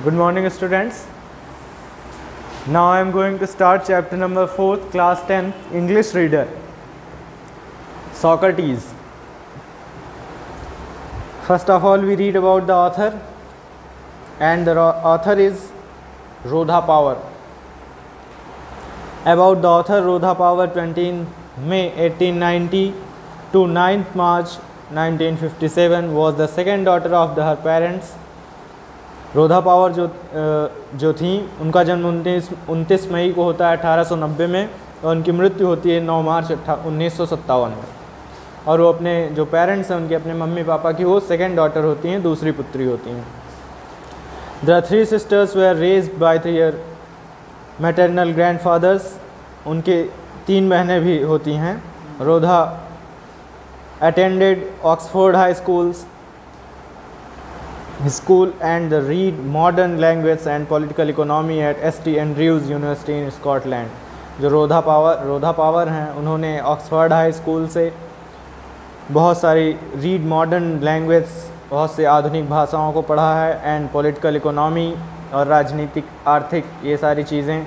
Good morning, students. Now I am going to start chapter number 4, class 10, English reader. Socrates. First of all, we read about the author, and the author is Rodha Power. About the author, Rodha Power, 20 May 1890 to 9th March 1957, was the second daughter of her parents. Rhoda Power जो थी, उनका जन्म 29 मई को होता है 1890 में और उनकी मृत्यु होती है 9 मार्च 1957 में। और वो अपने जो पेरेंट्स हैं उनके अपने मम्मी पापा की वो सेकेंड डॉटर होती हैं, दूसरी पुत्री होती हैं। The 3 sisters were raised by their maternal grandfathers, उनके 3 बहनें भी होती हैं। Rhoda attended Oxford high school and read modern language and political economy at St Andrews University in Scotland। जो रोधा पावर हैं, उन्होंने ऑक्सफोर्ड हाई स्कूल से बहुत सारी रीड मॉडर्न लैंग्वेज, बहुत से आधुनिक भाषाओं को पढ़ा है, एंड पॉलिटिकल इकोनॉमी और राजनीतिक आर्थिक ये सारी चीज़ें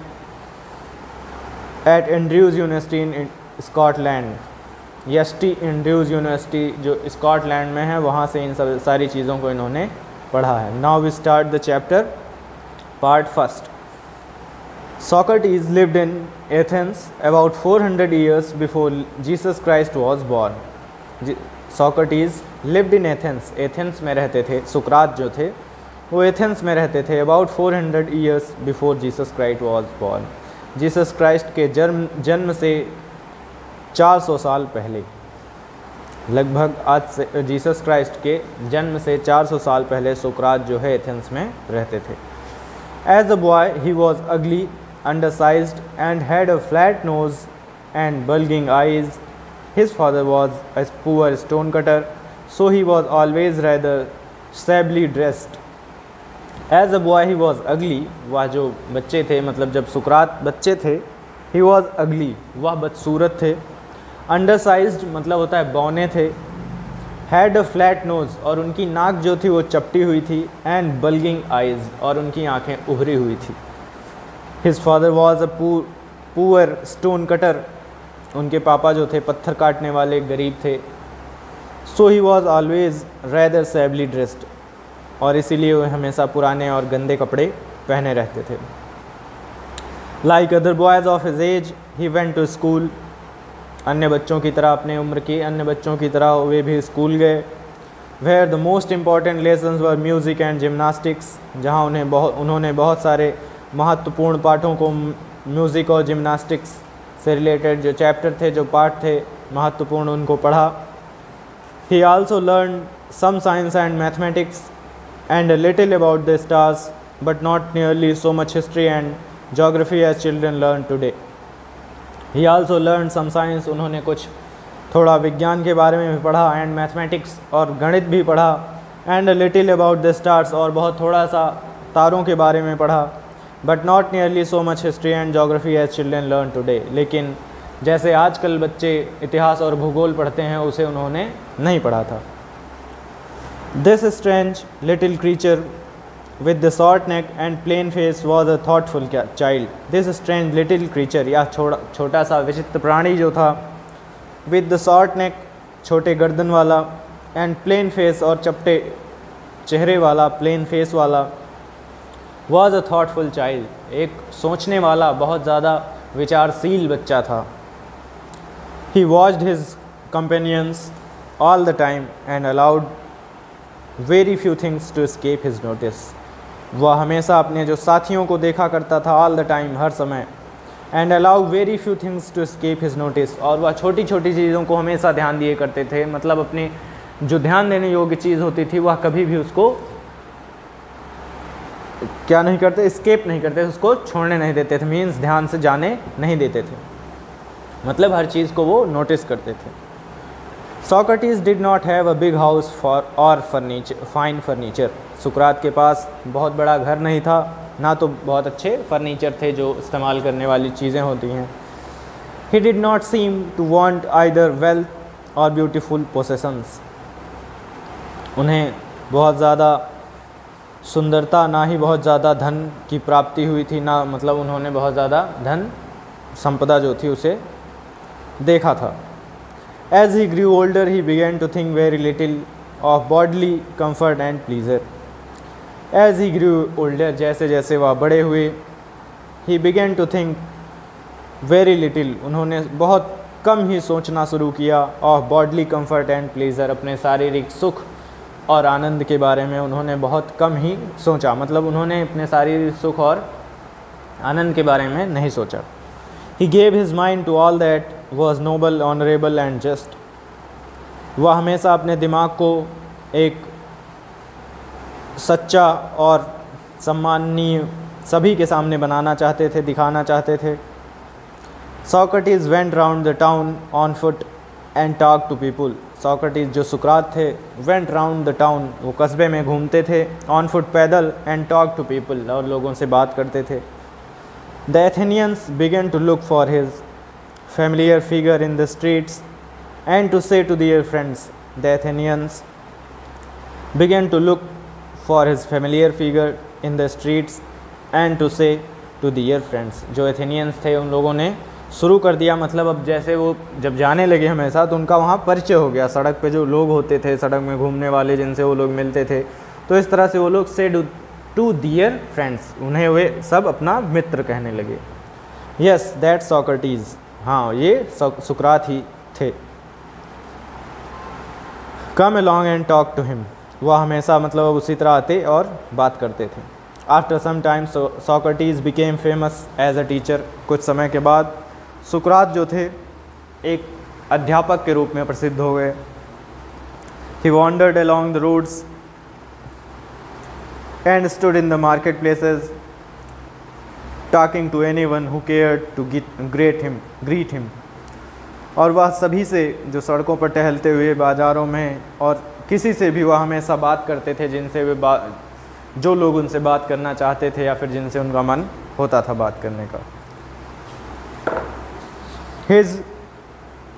at Andrews university in Scotland. ST Andrews university जो स्कॉटलैंड में है, वहाँ से इन सब सारी चीज़ों को इन्होंने पढ़ा है। Now we start the chapter part first. Socrates lived in Athens about 400 years before Jesus Christ was born। Socrates lived in Athens, Athens में रहते थे। सुकरात जो थे वो एथेंस में रहते थे about 400 years before Jesus Christ was born। Jesus Christ के जन्म से 400 साल पहले, लगभग आज से जीसस क्राइस्ट के जन्म से 400 साल पहले सुकरात जो है एथेंस में रहते थे। As a boy he was ugly, undersized and had a flat nose and bulging eyes. His father was a poor stone cutter, so he was always rather shabbily dressed. As a boy he was ugly, वह जो बच्चे थे, मतलब जब सुकरात बच्चे थे, ही was ugly, वह बदसूरत थे। अंडरसाइज्ड मतलब होता है बौने थे। हैड अ फ्लैट नोज़, और उनकी नाक जो थी वो चपटी हुई थी। एंड बल्गिंग आइज़, और उनकी आंखें उभरी हुई थी। His father was a poor stone cutter, उनके पापा जो थे पत्थर काटने वाले गरीब थे। So he was always rather shabbily dressed, और इसीलिए वो हमेशा पुराने और गंदे कपड़े पहने रहते थे। Like other boys of his age he went to school, अन्य बच्चों की तरह, अपने उम्र के अन्य बच्चों की तरह वे भी स्कूल गए। Where the most important lessons were music and gymnastics, जहाँ उन्होंने बहुत सारे महत्वपूर्ण पाठों को म्यूज़िक और जिम्नास्टिक्स से रिलेटेड जो चैप्टर थे, जो पाठ थे महत्वपूर्ण, उनको पढ़ा। He also learn some science and mathematics and a little about the stars, but not nearly so much history and geography as children learn today. He also learn some science, उन्होंने कुछ थोड़ा विज्ञान के बारे में भी पढ़ा, एंड मैथमेटिक्स और गणित भी पढ़ा, and a little about the stars, और बहुत थोड़ा सा तारों के बारे में पढ़ा। But not nearly so much history and geography as children learn today, लेकिन जैसे आजकल बच्चे इतिहास और भूगोल पढ़ते हैं उसे उन्होंने नहीं पढ़ा था। This strange little creature with the short neck and plain face was a thoughtful child। this strange little creature, यह छोटा सा विचित्र प्राणी जो था, with the short neck, छोटे गर्दन वाला, and plain face, और चपटे चेहरे वाला, plain face वाला, was a thoughtful child, एक सोचने वाला, बहुत ज़्यादा विचारशील बच्चा था। he watched his companions all the time and allowed very few things to escape his notice। वह हमेशा अपने जो साथियों को देखा करता था, ऑल द टाइम, हर समय। And allow very few things to escape his notice, और वह छोटी छोटी चीज़ों को हमेशा ध्यान दिए करते थे, मतलब अपने जो ध्यान देने योग्य चीज़ होती थी वह कभी भी उसको क्या नहीं करते, एस्केप नहीं करते, उसको छोड़ने नहीं देते थे, मीन्स ध्यान से जाने नहीं देते थे, मतलब हर चीज़ को वो नोटिस करते थे। Socrates did not have a big house or fine furniture। सुकरात के पास बहुत बड़ा घर नहीं था, ना तो बहुत अच्छे फर्नीचर थे जो इस्तेमाल करने वाली चीज़ें होती हैं। He did not seem to want either wealth or beautiful possessions। उन्हें बहुत ज़्यादा सुंदरता, ना ही बहुत ज़्यादा धन की प्राप्ति हुई थी, ना मतलब उन्होंने बहुत ज़्यादा धन संपदा जो थी उसे देखा था। As he grew older, he began to think very little of bodily comfort and pleasure. As he grew older, जैसे जैसे वह बड़े हुए, he began to think very little, उन्होंने बहुत कम ही सोचना शुरू किया of bodily comfort and pleasure, अपने शारीरिक सुख और आनंद के बारे में उन्होंने बहुत कम ही सोचा, मतलब उन्होंने अपने शारीरिक सुख और आनंद के बारे में नहीं सोचा। He gave his mind to all that was noble, honorable and just. वह हमेशा अपने दिमाग को एक सच्चा और सम्माननीय सभी के सामने बनाना चाहते थे, दिखाना चाहते थे। Socrates went round the town on foot and talked to people. Socrates जो सुकरात थे, went round the town, वो कस्बे में घूमते थे, on foot पैदल, and talked to people, और लोगों से बात करते थे। The Athenians began to look for his familiar figure in the streets and to say to their friends. The Athenians began to look for his familiar figure in the streets and to say to their friends. जो Athenians थे उन लोगों ने शुरू कर दिया, मतलब अब जैसे वो जब जाने लगे हमेशा तो उनका वहाँ परिचय हो गया, सड़क पे जो लोग होते थे, सड़क में घूमने वाले जिनसे वो लोग मिलते थे, तो इस तरह से वो लोग से टू दियर फ्रेंड्स, उन्हें वे सब अपना मित्र कहने लगे। यस दैट सॉक्रेटिस, हाँ ये सुकरात ही थे। Come along and talk to him, वह हमेशा मतलब उसी तरह आते और बात करते थे। After some time Socrates became famous as a teacher, कुछ समय के बाद सुकरात जो थे एक अध्यापक के रूप में प्रसिद्ध हो गए। He wandered along the roads and stood in the marketplaces talking to anyone who cared to greet him. और वह सभी से जो सड़कों पर टहलते हुए बाज़ारों में और किसी से भी वह हमेशा बात करते थे, जिनसे वे जो लोग उनसे बात करना चाहते थे या फिर जिनसे उनका मन होता था बात करने का। His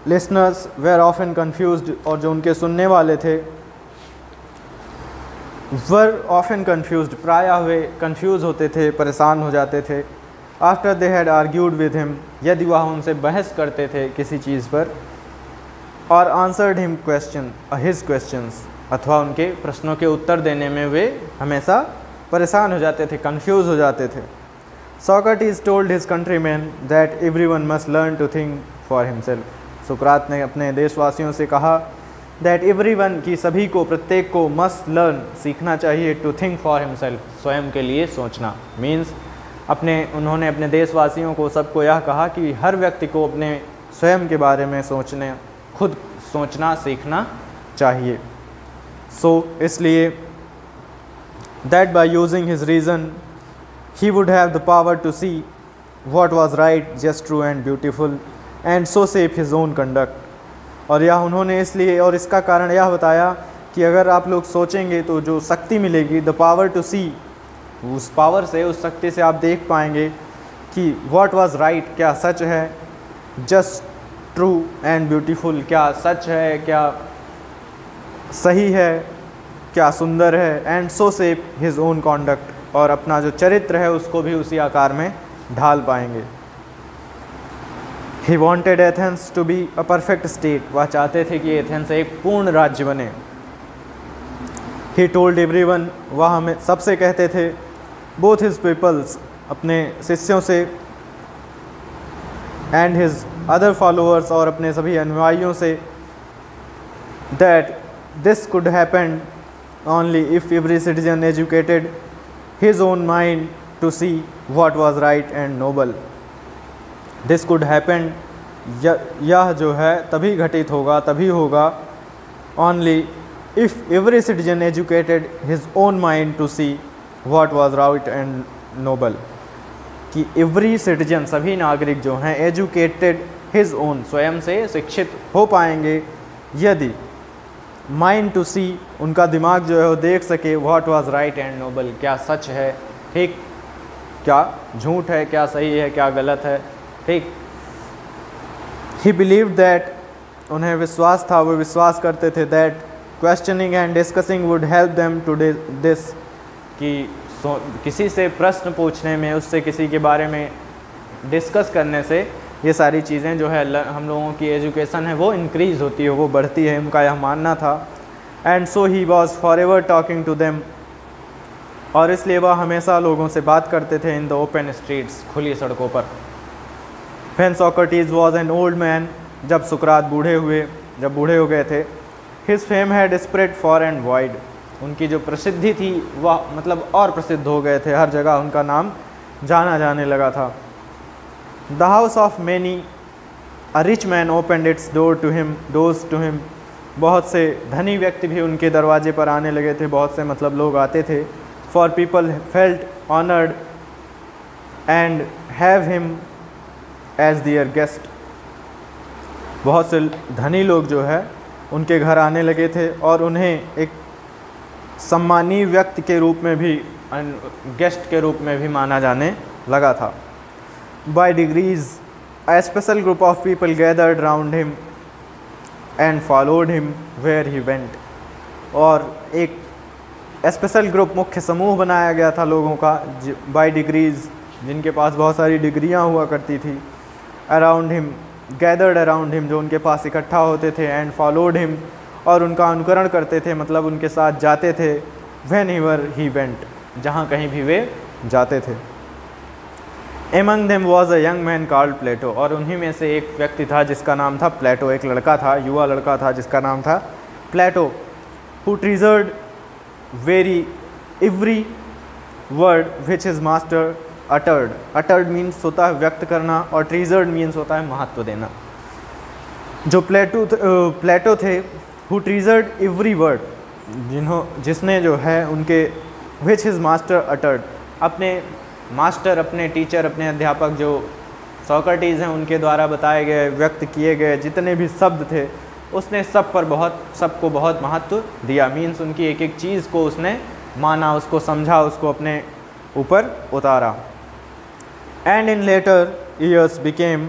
listeners were often confused, और जो उनके सुनने वाले थे were often confused, प्रायः वे confuse होते थे, परेशान हो जाते थे। After they had argued with him, यदि वह उनसे बहस करते थे किसी चीज़ पर, और answered his questions, अथवा उनके प्रश्नों के उत्तर देने में वे हमेशा परेशान हो जाते थे, confuse हो जाते थे। Socrates told his countrymen that everyone must learn to think for himself. सुकरात ने अपने देशवासियों से कहा that everyone, कि सभी को, प्रत्येक को must learn, सीखना चाहिए to think for himself, स्वयं के लिए सोचना। मीन्स उन्होंने अपने देशवासियों को, सबको यह कहा कि हर व्यक्ति को अपने स्वयं के बारे में खुद सोचना सीखना चाहिए। इसलिए that by using his reason he would have the power to see what was right, just, true and beautiful, and so shape his own conduct. और यह उन्होंने इसलिए और इसका कारण यह बताया कि अगर आप लोग सोचेंगे तो जो शक्ति मिलेगी, द पावर टू सी, उस पावर से, उस शक्ति से आप देख पाएंगे कि व्हाट वाज राइट, क्या सच है, जस्ट, ट्रू एंड ब्यूटीफुल, क्या सच है, क्या सही है, क्या सुंदर है, and so shape his own conduct, और अपना जो चरित्र है उसको भी उसी आकार में ढाल पाएंगे। He wanted Athens to be a perfect state. वह चाहते थे कि एथेंस एक पूर्ण राज्य बने। He told everyone, वह हमें सबसे कहते थे, both his peoples, अपने शिष्यों से, and his other followers, और अपने सभी अनुयायियों से, that this could happen only if every citizen educated his own mind to see what was right and noble. This could happen, यह जो है तभी घटित होगा, तभी होगा, only if every citizen educated his own mind to see what was right and noble, कि every citizen, सभी नागरिक जो हैं, एजुकेटेड हिज ओन, स्वयं से शिक्षित हो पाएंगे यदि माइंड टू सी, उनका दिमाग जो है वो देख सके, what was right and noble, क्या सच है, ठीक, क्या झूठ है, क्या सही है, क्या गलत है, ठीक। ही बिलीव दैट, उन्हें विश्वास था, वो विश्वास करते थे, that questioning and discussing would help them to this, कि किसी से प्रश्न पूछने में, उससे किसी के बारे में डिस्कस करने से ये सारी चीज़ें जो है हम लोगों की एजुकेशन है वो इंक्रीज़ होती है, वो बढ़ती है, उनका यह मानना था। And so he was for ever talking to them, और इसलिए वह हमेशा लोगों से बात करते थे इन द ओपन स्ट्रीट्स, खुली सड़कों पर। When Socrates was an old man, जब सुकरात बूढ़े हो गए थे। His fame had spread for and wide, उनकी जो प्रसिद्धि थी वह मतलब और प्रसिद्ध हो गए थे, हर जगह उनका नाम जाना जाने लगा था। The house of many a rich man opened its doors to him, बहुत से धनी व्यक्ति भी उनके दरवाजे पर आने लगे थे, बहुत से मतलब लोग आते थे। For people felt honoured and have him as their guest, बहुत से धनी लोग जो है उनके घर आने लगे थे और उन्हें एक सम्मानीय व्यक्ति के रूप में भी, गेस्ट के रूप में भी माना जाने लगा था। By degrees a special group of people gathered round him and followed him where he went, और एक स्पेशल ग्रुप, मुख्य समूह बनाया गया था लोगों का बाय डिग्रीज, जिनके पास बहुत सारी डिग्रियां हुआ करती थी। Around him, gathered around him, जो उनके पास इकट्ठा होते थे। एंड फॉलोड हिम, और उनका अनुकरण करते थे, मतलब उनके साथ जाते थे। व्हेन एवर ही वेंट, जहाँ कहीं भी वे जाते थे। Among them was a young man called Plato, और उन्हीं में से एक व्यक्ति था जिसका नाम था प्लेटो, एक लड़का था, युवा लड़का था जिसका नाम था Plato. Who treasured very every word which his master uttered, uttered means होता है व्यक्त करना, और ट्रीजर्ड मीन्स होता है महत्व देना। जो प्लेटो थे, हु ट्रीजर्ड एवरी वर्ड, जिसने जो है उनके विच हिज मास्टर अटर्ड, अपने मास्टर, अपने टीचर, अपने अध्यापक जो सोक्रेटिस हैं उनके द्वारा बताए गए, व्यक्त किए गए जितने भी शब्द थे, उसने सबको बहुत महत्व दिया। मीन्स उनकी एक एक चीज़ को उसने माना, उसको समझा, उसको अपने ऊपर उतारा। And in later years became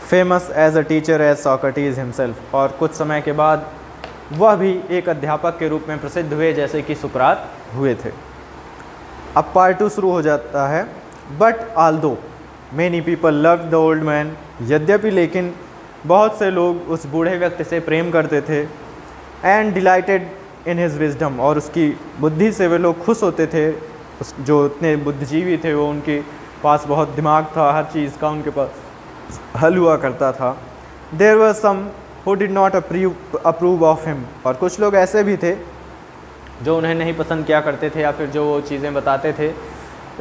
famous as a teacher as Socrates himself, और कुछ समय के बाद वह भी एक अध्यापक के रूप में प्रसिद्ध हुए जैसे कि सुकरात हुए थे। अब पार्ट 2 शुरू हो जाता है। But although many people love the old man, यद्यपि लेकिन बहुत से लोग उस बूढ़े व्यक्ति से प्रेम करते थे। And dilated in his wisdom, और उसकी बुद्धि से वे लोग खुश होते थे। जो इतने बुद्धिजीवी थे, वो उनके पास बहुत दिमाग था, हर चीज़ का उनके पास हल हुआ करता था। There were some who did not approve of him, और कुछ लोग ऐसे भी थे जो उन्हें नहीं पसंद किया करते थे, या फिर जो वो चीज़ें बताते थे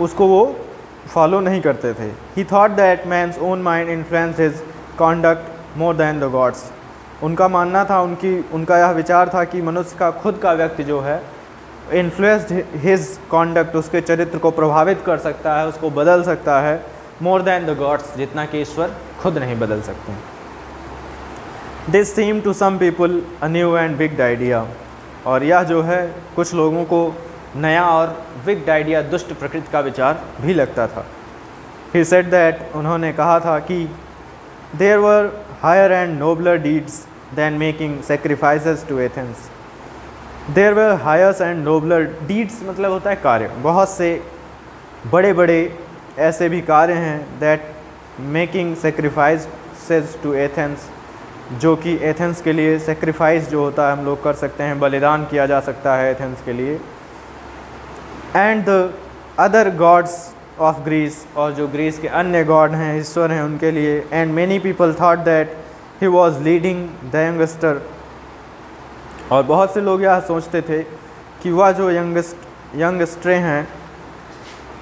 उसको वो फॉलो नहीं करते थे। He thought that man's own mind influenced his conduct more than the gods, उनका मानना था, उनका यह विचार था कि मनुष्य का खुद का व्यक्ति जो है इन्फ्लुएंस्ड हिज कॉन्डक्ट, उसके चरित्र को प्रभावित कर सकता है, उसको बदल सकता है, मोर दैन द गॉड्स, जितना कि ईश्वर खुद नहीं बदल सकते। This seem to some people a new and big idea, और यह जो है कुछ लोगों को नया और विग्ड आइडिया, दुष्ट प्रकृति का विचार भी लगता था। ही सेड दैट, उन्होंने कहा था कि there were higher and nobler deeds than making sacrifices to Athens. There were higher and nobler deeds मतलब होता है कार्य, बहुत से बड़े बड़े ऐसे भी कार्य हैं that making sacrifices to Athens, जो कि एथेंस के लिए सेक्रीफाइस जो होता है हम लोग कर सकते हैं, बलिदान किया जा सकता है एथेंस के लिए। And the other gods of Greece, और जो ग्रीस के अन्य गॉड हैं, ईश्वर हैं, उनके लिए। And many people thought that he was leading the youngster, और बहुत से लोग यह सोचते थे कि वह जो यंगस्टरें हैं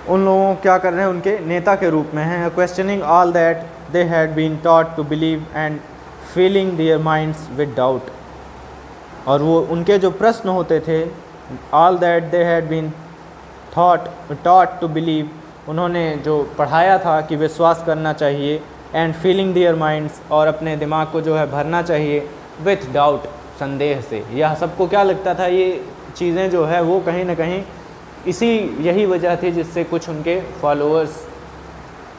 उन लोगों क्या कर रहे हैं, उनके नेता के रूप में हैं। Questioning all that they had been taught to believe and feeling their minds with doubt, और वो उनके जो प्रश्न होते थे, all that they had been taught to believe, उन्होंने जो पढ़ाया था कि विश्वास करना चाहिए, एंड फीलिंग देयर माइंड्स, और अपने दिमाग को जो है भरना चाहिए, विथ डाउट, संदेह से। यह सबको क्या लगता था, ये चीज़ें जो है वो कहीं ना कहीं यही वजह थी जिससे कुछ उनके फॉलोअर्स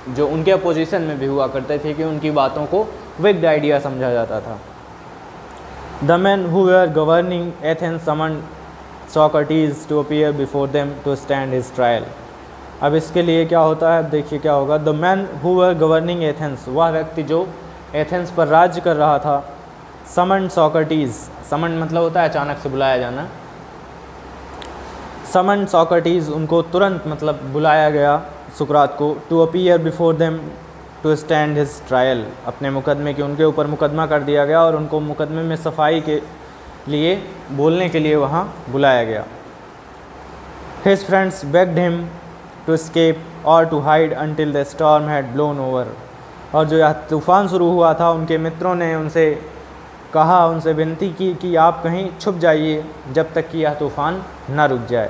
जो उनके अपोजिशन में भी हुआ करते थे कि उनकी बातों को विग्ड आइडिया समझा जाता था। The man who were governing Athens Socrates to appear before them to stand his trial. अब इसके लिए क्या होता है, देखिए क्या होगा. The men who were governing Athens, वह व्यक्ति जो एथेंस पर राज्य कर रहा था, summoned Socrates. Summoned मतलब होता है अचानक से बुलाया जाना. Summoned Socrates, उनको तुरंत मतलब बुलाया गया सुकरात को, to appear before them to stand his trial. अपने मुकदमे के उनके ऊपर मुकदमा कर दिया गया और उनको मुकदमे में सफाई के लिए बोलने के लिए वहाँ बुलाया गया. His friends begged him to escape or to hide until the storm had blown over. और जो यह तूफ़ान शुरू हुआ था, उनके मित्रों ने उनसे कहा, उनसे विनती की कि आप कहीं छुप जाइए जब तक कि यह तूफ़ान न रुक जाए.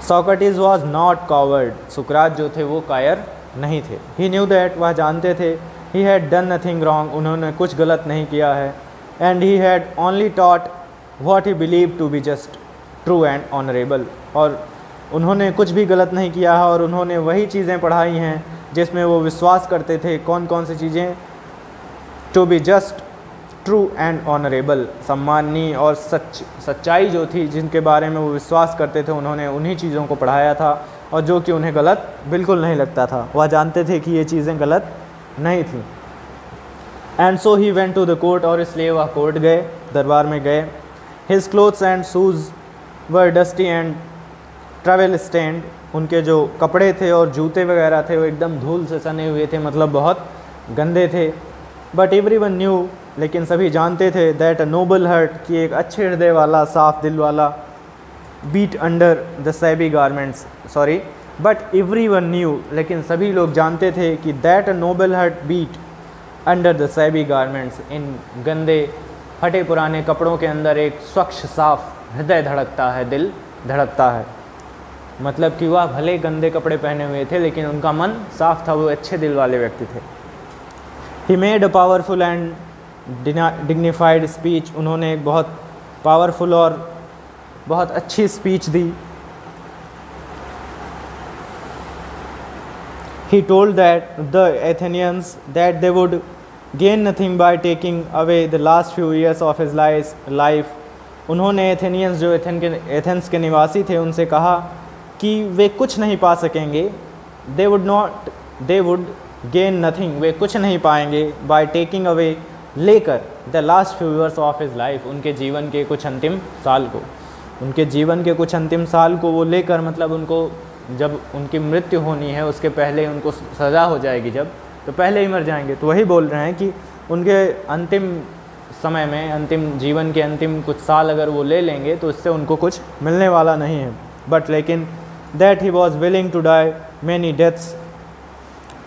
Socrates was not coward. सुकरात जो थे वो कायर नहीं थे. He knew that, वह जानते थे, he had done nothing wrong, उन्होंने कुछ गलत नहीं किया है. And he had only taught what he believed to be just, true and honorable. और उन्होंने कुछ भी गलत नहीं किया है और उन्होंने वही चीज़ें पढ़ाई हैं जिसमें वो विश्वास करते थे. कौन कौन सी चीज़ें? To be just, true and honourable, सम्माननीय और सच्चाई जो थी जिनके बारे में वो विश्वास करते थे, उन्होंने उन्हीं चीज़ों को पढ़ाया था और जो कि उन्हें गलत बिल्कुल नहीं लगता था. वह जानते थे कि ये चीज़ें गलत नहीं थी. And so he went to the court, और इसलिए वह कोर्ट गए, दरबार में गए. His clothes and shoes were dusty and travel stained, उनके जो कपड़े थे और जूते वगैरह थे वो एकदम धूल से सने हुए थे, मतलब बहुत गंदे थे. बट एवरीवन न्यू, लेकिन सभी जानते थे, दैट अ नोबल हार्ट, कि एक अच्छे हृदय वाला, साफ दिल वाला, beat under the shabby garments, sorry, but everyone knew, लेकिन सभी लोग जानते थे कि that a noble heart beat under the shabby garments, इन गंदे फटे पुराने कपड़ों के अंदर एक स्वच्छ साफ हृदय धड़कता है, दिल धड़कता है. मतलब कि वह भले गंदे कपड़े पहने हुए थे लेकिन उनका मन साफ था, वो अच्छे दिल वाले व्यक्ति थे. He made a powerful and dignified speech, उन्होंने एक बहुत पावरफुल और बहुत अच्छी speech the. He told that the Athenians that they would gain nothing by taking away the last few years of his life. उन्होंने एथेनियंस जो Athens के निवासी थे उनसे कहा कि वे कुछ नहीं पा सकेंगे. they would gain nothing, वे कुछ नहीं पाएंगे by taking away, लेकर the last few years of his life, उनके जीवन के कुछ अंतिम साल को, उनके जीवन के कुछ अंतिम साल को वो लेकर, मतलब उनको जब उनकी मृत्यु होनी है उसके पहले उनको सज़ा हो जाएगी जब, तो पहले ही मर जाएंगे. तो वही बोल रहे हैं कि उनके अंतिम समय में, अंतिम जीवन के अंतिम कुछ साल अगर वो ले लेंगे तो इससे उनको कुछ मिलने वाला नहीं है. बट लेकिन that he was willing to die many deaths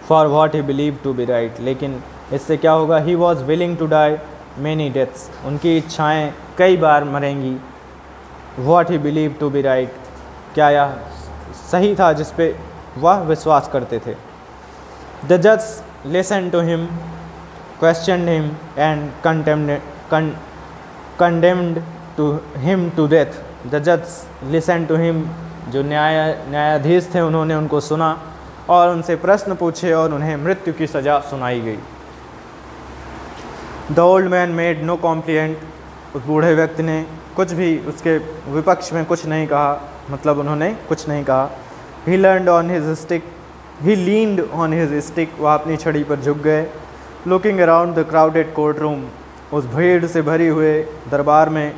for what he believe to be right, लेकिन इससे क्या होगा? He was willing to die many deaths, उनकी इच्छाएँ कई बार मरेंगी. What he believe to be right, क्या यह सही था जिस पे वह विश्वास करते थे. द जज listen to him, question him and condemned to him to death. The जज लिसन टू हिम, जो न्यायाधीश थे उन्होंने उनको सुना और उनसे प्रश्न पूछे और उन्हें मृत्यु की सज़ा सुनाई गई. The old man made no complaint, उस बूढ़े व्यक्ति ने कुछ भी उसके विपक्ष में कुछ नहीं कहा, मतलब उन्होंने कुछ नहीं कहा. ही लीन्ड ऑन हिज स्टिक, वह अपनी छड़ी पर झुक गए. Looking around the crowded court room, उस भीड़ से भरी हुए दरबार में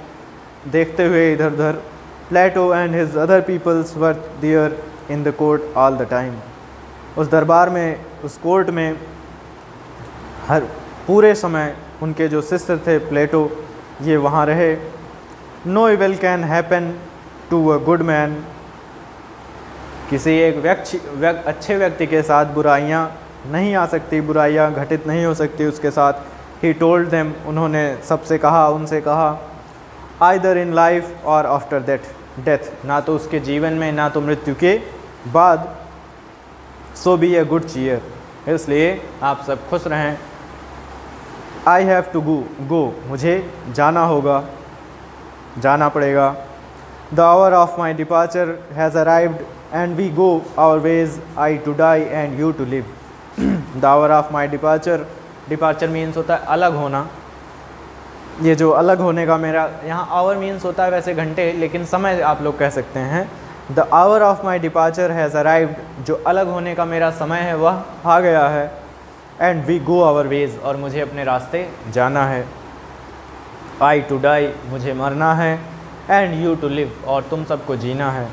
देखते हुए इधर उधर. Plato and his other peoples were there in the court all the time, उस दरबार में, उस कोर्ट में हर पूरे समय उनके जो शिष्य थे प्लेटो, ये वहाँ रहे. No evil can happen to a good man, किसी एक अच्छे व्यक्ति के साथ बुराइयाँ नहीं आ सकती, बुराइयाँ घटित नहीं हो सकती उसके साथ. ही टोल्ड देम, उन्होंने सबसे कहा, उनसे कहा, आइदर इन लाइफ और आफ्टर डेथ, ना तो उसके जीवन में ना तो मृत्यु के बाद. सो बी ए गुड चीयर, इसलिए आप सब खुश रहें. आई हैव टू गो, मुझे जाना होगा, जाना पड़ेगा. The hour of my departure has arrived and we go our ways, I to die and you to live. The hour of my departure, departure means होता है अलग होना. ये जो अलग होने का मेरा, यहाँ आवर मीन्स होता है वैसे घंटे, लेकिन समय आप लोग कह सकते हैं। The hour of my departure has arrived, जो अलग होने का मेरा समय है वह आ गया है। And we go our ways, और मुझे अपने रास्ते जाना है। आई टू डाई, मुझे मरना है। एंड यू टू लिव, और तुम सबको जीना है।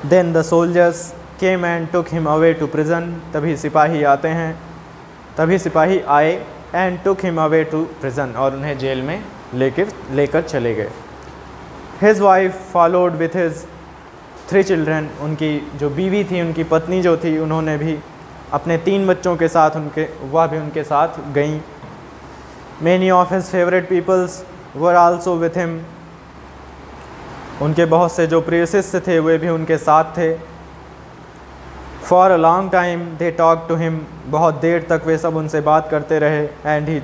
Then the soldiers came and took him away to prison, तभी सिपाही आते हैं, तभी सिपाही आए। And took him away to prison, और उन्हें जेल में लेकर चले गए। His wife followed with his 3 children, उनकी जो बीवी थी, उनकी पत्नी जो थी, उन्होंने भी अपने 3 बच्चों के साथ वह भी उनके साथ गईं। Many of his favourite peoples were also with him, उनके बहुत से जो प्रिय शिष्य थे वे भी उनके साथ थे। For a long time they talk to him, बहुत देर तक वे सब उनसे बात करते रहे। एंड ही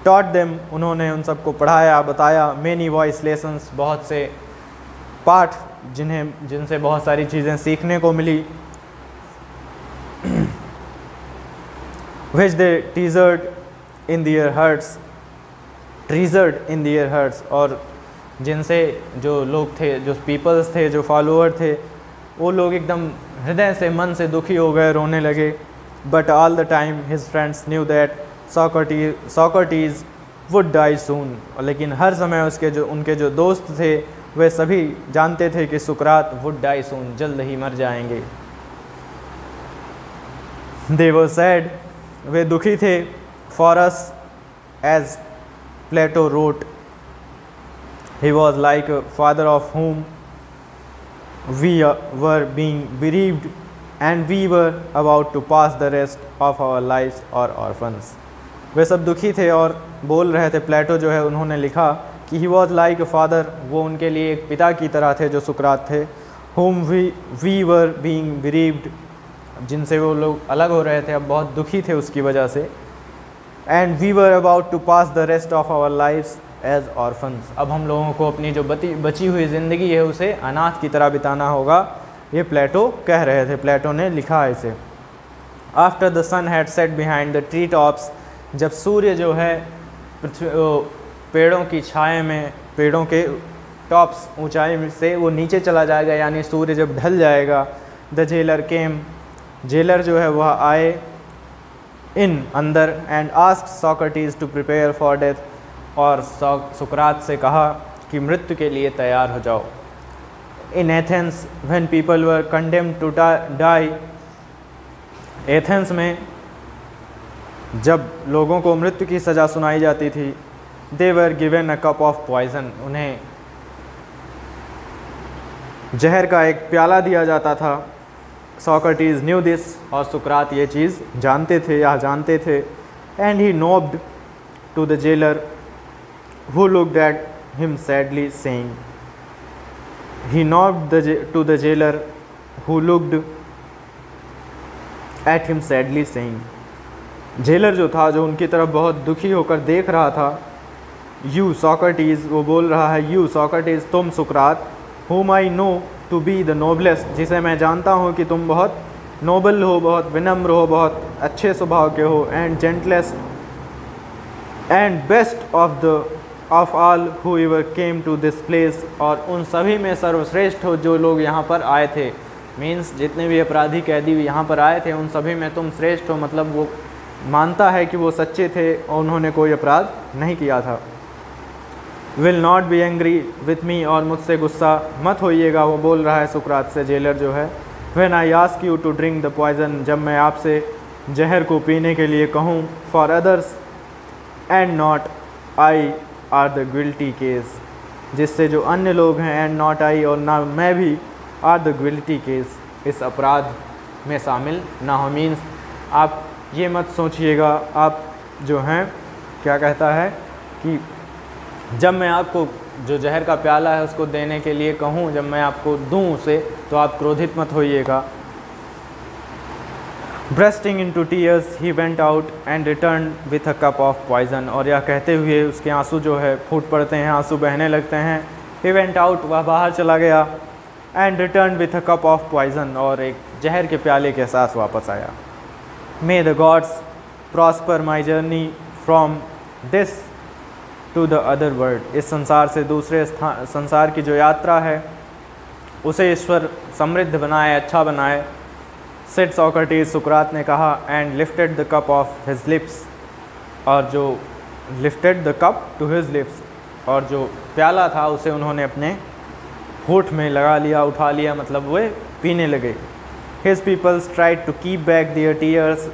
टॉट देम, उन्होंने उन सबको पढ़ाया बताया। मैनी वॉइस लेसन्स, बहुत से पाठ जिनसे बहुत सारी चीज़ें सीखने को मिली। विच दे ट्रीजर्ड इन दियर हर्ट्स, और जिनसे जो लोग थे, जो पीपल्स थे, जो फॉलोअर थे, वो लोग एकदम हृदय से, मन से दुखी हो गए, रोने लगे। But all the time his friends knew that Socrates would die soon, लेकिन हर समय उनके जो दोस्त थे वे सभी जानते थे कि सुकरात वुड डाई सून, जल्द ही मर जाएंगे। दे वर सैड, वे दुखी थे। For us as Plato wrote, he was like a father of whom we were being bereaved, and we were about to pass the rest of our lives or orphans. वे सब दुखी थे और बोल रहे थे। प्लेटो जो है उन्होंने लिखा कि he was like a father, वो उनके लिए एक पिता की तरह थे जो सुकरात थे। whom we were being bereaved, जिनसे वो लोग अलग हो रहे थे, अब बहुत दुखी थे उसकी वजह से। and we were about to pass the rest of our lives as orphans, अब हम लोगों को अपनी जो बची हुई ज़िंदगी है उसे अनाथ की तरह बिताना होगा, ये प्लेटो कह रहे थे। प्लेटो ने लिखा है इसे। After the sun had set behind the tree tops, जब सूर्य जो है पेड़ों की छाया में, पेड़ों के टॉप्स ऊंचाई से वो नीचे चला जाएगा, यानी सूर्य जब ढल जाएगा। द जेलर केम, जेलर जो है वह आए इन अंदर। And asked Socrates to prepare for death, और सुकरात से कहा कि मृत्यु के लिए तैयार हो जाओ। In Athens when people were condemned to die, Athens में जब लोगों को मृत्यु की सज़ा सुनाई जाती थी, they were given a cup of poison, उन्हें जहर का एक प्याला दिया जाता था। सॉक्रेटिस न्यू दिस, और सुकरात ये चीज़ जानते थे। And he nodded to the jailer who looked at him sadly saying, he nodded to the jailer who looked at him sadly saying, jailer जो था, जो उनकी तरफ बहुत दुखी होकर देख रहा था। यू सॉक्रेटिस, वो बोल रहा है, यू सॉक्रेटिस, तुम सुकरात, whom I know to be the noblest, जिसे मैं जानता हूँ कि तुम बहुत नोबल हो, बहुत विनम्र हो, बहुत अच्छे स्वभाव के हो। And gentlest and best of all who ever came to this place, और उन सभी में सर्वश्रेष्ठ हो जो लोग यहाँ पर आए थे। मीन्स जितने भी अपराधी कैदी यहाँ पर आए थे उन सभी में तुम श्रेष्ठ हो, मतलब वो मानता है कि वो सच्चे थे और उन्होंने कोई अपराध नहीं किया था। Will not be angry with me, और मुझसे गुस्सा मत होइएगा, वो बोल रहा है सुकरात से, जेलर जो है। When I ask you to drink the poison, जब मैं आपसे जहर को पीने के लिए कहूँ। For others and not I are the guilty case, जिससे जो अन्य लोग हैं, एंड नॉट आई, और ना मैं भी, आर द गिल्टी केस, इस अपराध में शामिल ना हो। मीन्स आप ये मत सोचिएगा, आप जो हैं क्या कहता है कि जब मैं आपको जो जहर का प्याला है उसको देने के लिए कहूँ, जब मैं आपको दूँ उसे, तो आप क्रोधित मत होइएगा। Bursting into tears, he went out and returned with a cup of poison, और यह कहते हुए उसके आंसू जो है फूट पड़ते हैं, आंसू बहने लगते हैं। He went out, वह बाहर चला गया। And returned with a cup of poison, और एक जहर के प्याले के साथ वापस आया। May the gods prosper my journey from this to the other world, इस संसार से दूसरे संसार की जो यात्रा है उसे ईश्वर समृद्ध बनाए, अच्छा बनाए। सेड सोक्रेटिस, सुकरात ने कहा, and lifted the cup of his lips, और जो lifted the cup to his lips, और जो प्याला था उसे उन्होंने अपने होठ में लगा लिया, उठा लिया, मतलब वे पीने लगे। His peoples tried to keep back their tears,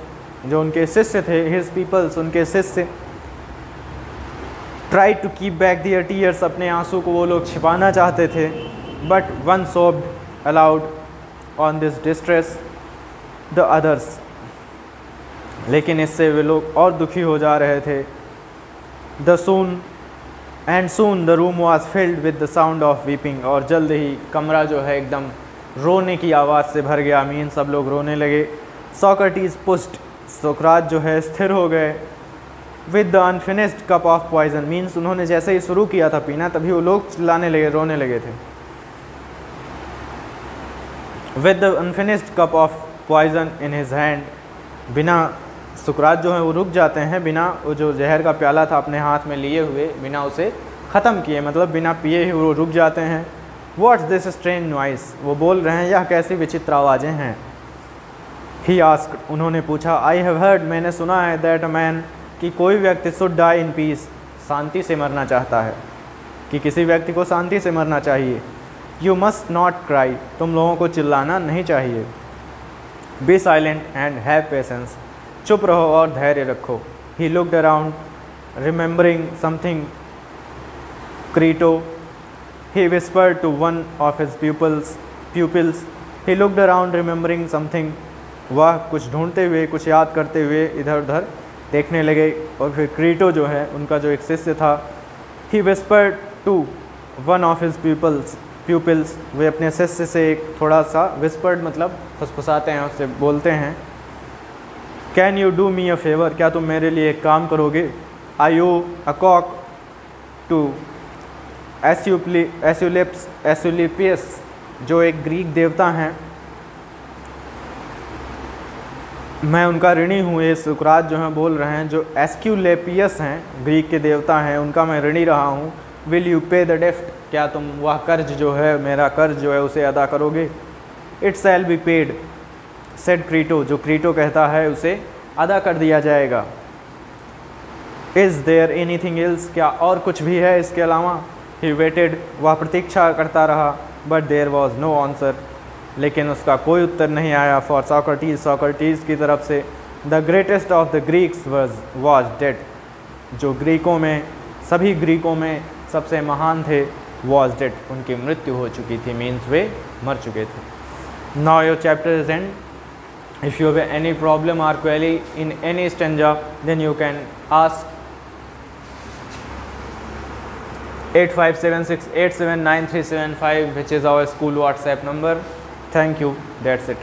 जो उनके शिष्य थे, हिज पीपल्स उनके शिष्य, tried to keep back their tears, अपने आंसू को वो लोग छिपाना चाहते थे। But one sobbed aloud on this distress the others, लेकिन इससे वे लोग और दुखी हो जा रहे थे। Soon the room was filled with the sound of weeping, और जल्द ही कमरा जो है एकदम रोने की आवाज़ से भर गया, मीन सब लोग रोने लगे। सोक्रेटिस पुश्ड, सुकरात जो है स्थिर हो गए। With the unfinished cup of poison, means उन्होंने जैसे ही शुरू किया था पीना तभी वो लोग चिल्लाने लगे, रोने लगे थे। With the unfinished cup of poison in his hand, बिना, सुकरात जो है वो रुक जाते हैं, बिना वो जो जहर का प्याला था अपने हाथ में लिए हुए, बिना उसे ख़त्म किए, मतलब बिना पिए ही वो रुक जाते हैं। व्हाट्स दिस स्ट्रेंज नॉइस, वो बोल रहे हैं यह कैसी विचित्र आवाज़ें हैं। ही आस्क्ड, उन्होंने पूछा, आई हैव हर्ड, मैंने सुना है, दैट अ मैन, कि कोई व्यक्ति शुड डाई इन पीस, शांति से मरना चाहता है, कि किसी व्यक्ति को शांति से मरना चाहिए। यू मस्ट नॉट क्राई, तुम लोगों को चिल्लाना नहीं चाहिए। Be silent and have patience, चुप रहो और धैर्य रखो। He looked around remembering something Crito, he whispered to one of his pupils, he looked around remembering something, वह कुछ ढूंढते हुए, कुछ याद करते हुए इधर उधर देखने लगे। और फिर क्रीटो जो है उनका जो एक शिष्य था, he whispered to one of his pupils, वे अपने शिष्य से एक थोड़ा सा, whispered मतलब फुसफुसाते हैं, उससे बोलते हैं, can you do me a favor, क्या तुम मेरे लिए एक काम करोगे। I owe a cock to एस्यूलेपियस, जो एक ग्रीक देवता हैं, मैं उनका ऋणी हूँ। ये सुकरात जो हैं बोल रहे हैं, जो एस्क्यूलेपियस हैं, ग्रीक के देवता हैं, उनका मैं ऋणी रहा हूँ। विल यू पे द डेफ्ट, क्या तुम वह कर्ज जो है, मेरा कर्ज जो है उसे अदा करोगे। It shall be paid, said Crito, जो क्रीटो कहता है उसे अदा कर दिया जाएगा। इज़ देयर एनीथिंग एल्स, क्या और कुछ भी है इसके अलावा। ही वेटेड, वह प्रतीक्षा करता रहा। But there was no answer, लेकिन उसका कोई उत्तर नहीं आया। फॉर सोक्रेटिस, सोक्रेटिस की तरफ से, the greatest of the Greeks was dead, जो ग्रीकों में, सभी ग्रीकों में सबसे महान थे, वॉज डेड, उनकी मृत्यु हो चुकी थी, मीन्स वे मर चुके थे। Now your chapter is end. If you have any problem और query in any stanza, then you can ask 8576879375, which is our school WhatsApp number. Thank you. That's it.